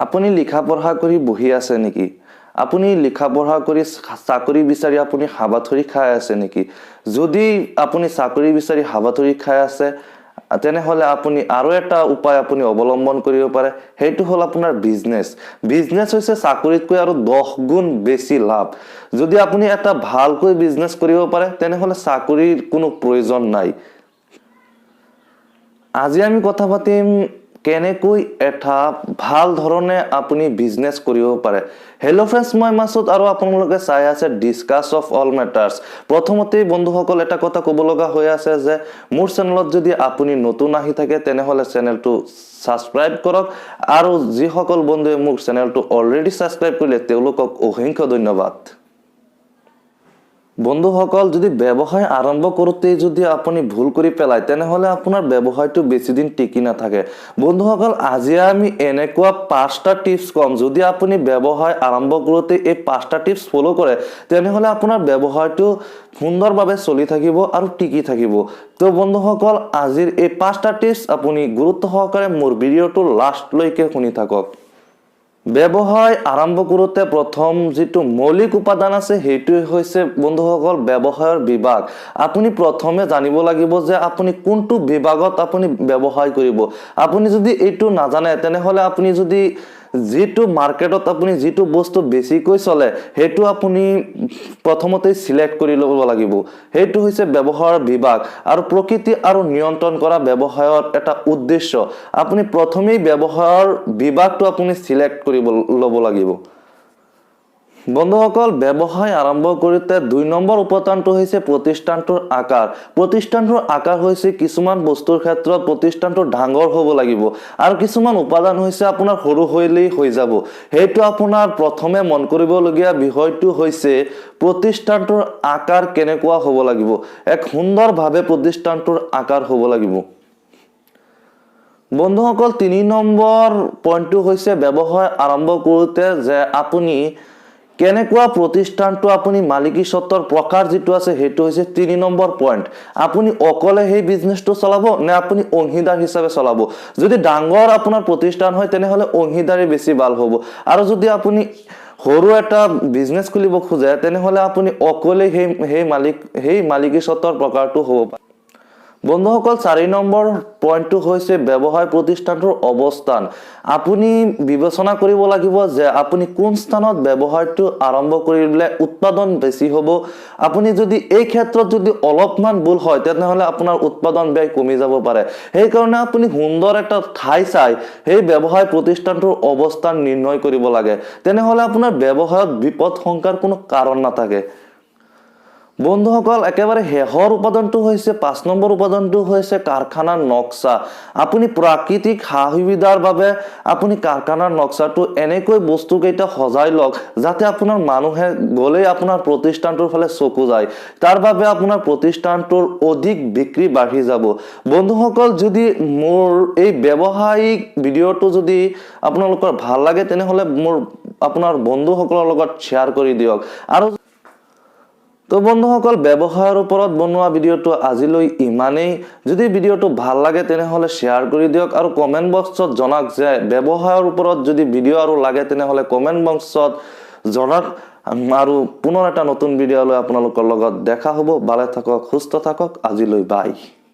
আপুনি লিখা পঢ়া কৰি বহি আছে নেকি? আপুনি লিখা পঢ়া কৰি চাকৰি বিচাৰি আপুনি হাবাথুৰি খাই আছে নেকি? যদি আপুনি চাকৰি বিচাৰি হাবাথুৰি খাই আছে তেনেহলে আপুনি আৰু এটা উপায় আপুনি অৱলম্বন কৰিব পাৰে, সেইটো হ'ল আপোনাৰ বিজনেছ। বিজনেছ হৈছে চাকৰিতকৈ আৰু 10 গুণ বেছি লাভ। যদি আপুনি এটা ভালকৈ বিজনেছ কৰিব পাৰে তেনেহলে চাকৰিৰ কোনো প্ৰয়োজন নাই। আজি আমি কথা পাতিম কেনেকৈ এটা ভাল ধৰণে আপুনি বিজনেছ কৰিব পাৰে। হেল্ল' ফ্ৰেণ্ডছ, মই মাসুদ আৰু আপোনালোকে চাই আছে ডিসকাস অফ অল মেটাৰ্স। প্ৰথমতে বন্ধুসকল এটা কথা ক'ব লগা হৈ আছে যে মোৰ চেনেলত যদি আপুনি নতুন আহি থাকে তেনেহলে চেনেলটো সাবস্ক্ৰাইব কৰক, আৰু যিসকল বন্ধুৱে মোৰ চেনেলটো অলৰেডি সাবস্ক্ৰাইব কৰিলে তেওঁলোকক অসংখ্য ধন্যবাদ। বন্ধুসকল, যদি ব্যৱসায় আৰম্ভ কৰোঁতে যদি আপুনি ভুল কৰি পেলায় তেনেহলে আপোনাৰ ব্যৱসায়টো বেছি দিন টিকি নাথাকে। বন্ধুসকল, আজি আমি এনেকুৱা 5টা টিপছ কম, যদি আপুনি ব্যৱসায় আৰম্ভ কৰোঁতে এই 5টা টিপছ ফলো কৰে তেনেহলে আপোনাৰ ব্যৱসায়টো সুন্দৰভাৱে চলি থাকিব আৰু টিকি থাকিব। তো বন্ধুসকল, আজিৰ এই 5টা টিপছ আপুনি গুৰুত্ব সহকাৰে মোৰ ভিডিঅ'টো লাষ্টলৈকে শুনি থাকক। ব্যৱসায় আৰম্ভ কৰোঁতে প্ৰথম যিটো মৌলিক উপাদান আছে সেইটো হৈছে বন্ধুসকল ব্যৱসায়ৰ বিভাগ। আপুনি প্ৰথমে জানিব লাগিব যে আপুনি কোনটো বিভাগত আপুনি ব্যৱসায় কৰিব। আপুনি যদি এইটো নাজানে তেনেহলে আপুনি যদি যিটো মাৰ্কেটত আপুনি যিটো বস্তু বেছিকৈ চলে সেইটো আপুনি প্ৰথমতে সিলেক্ট কৰি ল'ব লাগিব। সেইটো হৈছে ব্যৱসায়ৰ বিভাগ আৰু প্ৰকৃতি আৰু নিয়ন্ত্ৰণ কৰা ব্যৱসায়ৰ এটা উদ্দেশ্য। আপুনি প্ৰথমেই ব্যৱসায়ৰ বিভাগটো আপুনি সিলেক্ট কৰিব ল'ব লাগিব। বন্ধুসকল, ব্যৱসায় আৰম্ভ কৰোঁতে 2 নম্বৰ উপাদানটো হৈছে প্ৰতিষ্ঠানটোৰ আকাৰ। প্ৰতিষ্ঠানটোৰ আকাৰ হৈছে কিছুমান বস্তুৰ ক্ষেত্ৰত প্ৰতিষ্ঠানটো ডাঙৰ হ'ব লাগিব আৰু কিছুমান উপাদান হৈছে আপোনাৰ সৰু হ'লেই হৈ যাব। সেইটো আপোনাৰ প্ৰথমে মন কৰিবলগীয়া বিষয়টো হৈছে প্ৰতিষ্ঠানটোৰ আকাৰ কেনেকুৱা হ'ব লাগিব। এক সুন্দৰভাৱে প্ৰতিষ্ঠানটোৰ আকাৰ হ'ব লাগিব। বন্ধুসকল, 3 নম্বৰ পইণ্টটো হৈছে ব্যৱসায় আৰম্ভ কৰোঁতে যে আপুনি কেনেকুৱা প্ৰতিষ্ঠানটো আপুনি মালিকী স্বত্বৰ প্ৰকাৰ যিটো আছে সেইটো হৈছে 3 নম্বৰ পইণ্ট। আপুনি অকলে সেই বিজনেছটো চলাব নে আপুনি অংশীদাৰ হিচাপে চলাব। যদি ডাঙৰ আপোনাৰ প্ৰতিষ্ঠান হয় তেনেহলে অংশীদাৰী বেছি ভাল হ'ব, আৰু যদি আপুনি সৰু এটা বিজনেছ খুলিব খোজে তেনেহলে আপুনি অকলে সেই মালিকী স্বত্বৰ প্ৰকাৰটো হ'ব পাৰে। বন্ধুসকল, 4 নম্বৰ পইণ্টটো হৈছে ব্যৱসায় প্ৰতিষ্ঠানটোৰ অৱস্থান। আপুনি বিবেচনা কৰিব লাগিব যে আপুনি কোন স্থানত ব্যৱসায়টো আৰম্ভ কৰিলে উৎপাদন বেছি হ'ব। আপুনি যদি এই ক্ষেত্ৰত যদি অলপমান ভুল হয় তেনেহলে আপোনাৰ উৎপাদন ব্যয় কমি যাব পাৰে। সেইকাৰণে আপুনি সুন্দৰ এটা ঠাই চাই সেই ব্যৱসায় প্ৰতিষ্ঠানটোৰ অৱস্থান নিৰ্ণয় কৰিব লাগে, তেনেহলে আপোনাৰ ব্যৱসায়ত বিপদ শংকাৰ কোনো কাৰণ নাথাকে। বন্ধুসকল, একেবাৰে শেষৰ উপাদানটো হৈছে 5 নম্বৰ উপাদানটো হৈছে কাৰখানাৰ নক্সা। আপুনি প্ৰাকৃতিক সা-সুবিধাৰ বাবে আপুনি কাৰখানাৰ নক্সাটো এনেকৈ বস্তুকেইটা সজাই লওক যাতে আপোনাৰ মানুহে গ'লেই আপোনাৰ প্ৰতিষ্ঠানটোৰ ফালে চকু যায়। তাৰ বাবে আপোনাৰ প্ৰতিষ্ঠানটোৰ অধিক বিক্ৰী বাঢ়ি যাব। বন্ধুসকল, যদি মোৰ এই ব্যৱসায়িক ভিডিঅ'টো যদি আপোনালোকৰ ভাল লাগে তেনেহলে আপোনাৰ বন্ধুসকলৰ লগত শ্বেয়াৰ কৰি দিয়ক। আৰু তো বন্ধুসকল, ব্যৱসায়ৰ ওপৰত বনোৱা ভিডিঅ'টো আজিলৈ ইমানেই। যদি ভিডিঅ'টো ভাল লাগে তেনেহলে শ্বেয়াৰ কৰি দিয়ক আৰু কমেন্ট বক্সত জনাওক যে ব্যৱসায়ৰ ওপৰত যদি ভিডিঅ' আৰু লাগে তেনেহলে কমেন্ট বক্সত জনাওক, আৰু পুনৰ এটা নতুন ভিডিঅ' লৈ আপোনালোকৰ লগত দেখা হ'ব। ভালে থাকক, সুস্থ থাকক। আজিলৈ বাই।